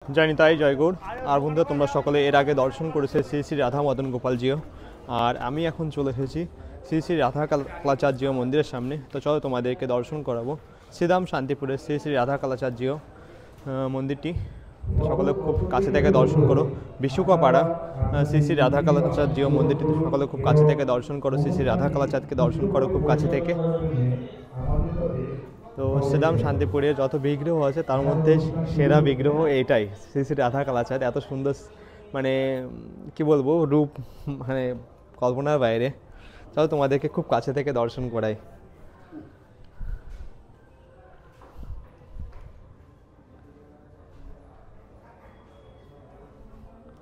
जय निताई जय गौर और बंधुरा तुम्हारा सकले एर आगे दर्शन करेছে श्री श्री राधा मदन गोपाल जिओ और आमी एखन चले एसेছি श्री श्री राधा कालाचाँद जिओ मंदिर सामने। तो चलो तुम्हादेरके दर्शन कराबो श्रीधाम शांतिपुरे श्री श्री राधा कालाचाँद जिओ मंदिरटी सकले खूब काছে থেকে दर्शन करो। विश्वकपाड़ा श्री श्री राधा कालाचाँद जिओ मंदिरटी सकले खूब काছে থেকে दर्शन करो। श्री श्री राधा कालाचाँद के दर्शन करो खूब काছে থেকে। तो श्रीधाम शांतिपुरे যত বিগ্রহ আছে তার মধ্যে সেরা বিগ্রহ এটাই শ্রী শ্রী রাধা কালাচাঁদ। এত সুন্দর মানে কি বলবো রূপ মানে কল্পনার বাইরে। চলো তোমাদেরকে খুব কাছে থেকে দর্শন করাই।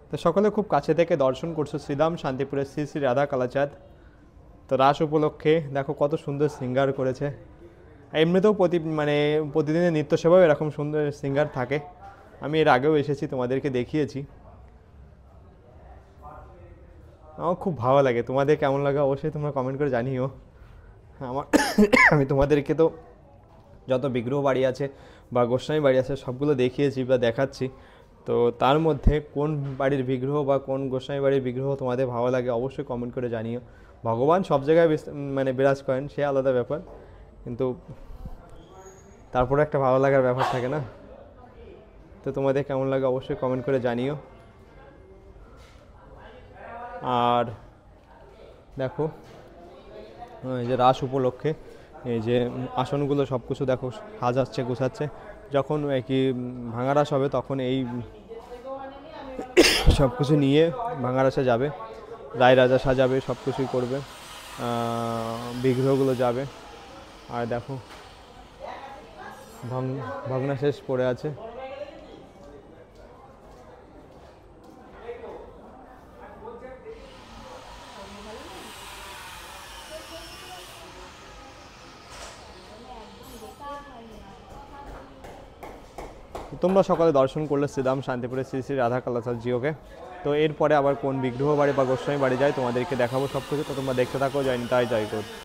তো সকলে খুব কাছে থেকে দর্শন করছো শ্রীধাম শান্তিপুরে শ্রী শ্রী রাধা কালাচাঁদ। তো রাস উপলক্ষে দেখো কত সুন্দর সিঙ্গার করেছে। এমনিতেও প্রতিদিনের নিত্য সেবাও এরকম সুন্দর সিঙ্গার থাকে। আমি এর আগেও এসেছি, তোমাদেরকে দেখিয়েছি। আমার খুব ভালো লাগে। তোমাদের কেমন লাগে অবশ্যই তোমরা কমেন্ট করে জানিও। আমার আমি তোমাদেরকে তো যত বিগ্রহ বাড়ি আছে বা গোস্বামী বাড়ি আছে সবগুলো দেখিয়েছি বা দেখাচ্ছি। তো তার মধ্যে কোন বাড়ির বিগ্রহ বা কোন গোস্বামী বাড়ির বিগ্রহ তোমাদের ভালো লাগে অবশ্যই কমেন্ট করে জানিও। ভগবান সব জায়গায় বিরাজ করেন, সে আলাদা ব্যাপার, কিন্তু তারপরে একটা ভালো লাগার ব্যাপার থাকে না। তো তোমাদের কেমন লাগে অবশ্যই কমেন্ট করে জানিও। আর দেখো এই যে রাস উপলক্ষে এই যে আসনগুলো সব কিছু দেখো সাজাচ্ছে গোছাচ্ছে। যখন কি ভাঙা রাস হবে তখন এই সব কিছু নিয়ে ভাঙা রাসে যাবে, রায় রাজা সাজাবে, সব কিছুই করবে, বিগ্রহগুলো যাবে। আর দেখো ভগ্নাশেষ পড়ে আছে। তোমরা সকালে দর্শন করলে শ্রীধাম শান্তিপুরে শ্রী শ্রী রাধা কালাচাঁদ জিওকে। তো এরপরে আবার কোন বিগ্রহ বাড়ি বা গোস্বামী বাড়ি যায় তোমাদেরকে দেখাবো সব কিছু। তো তোমরা দেখতে থাকো। জয় নিতাই জয় গৌর।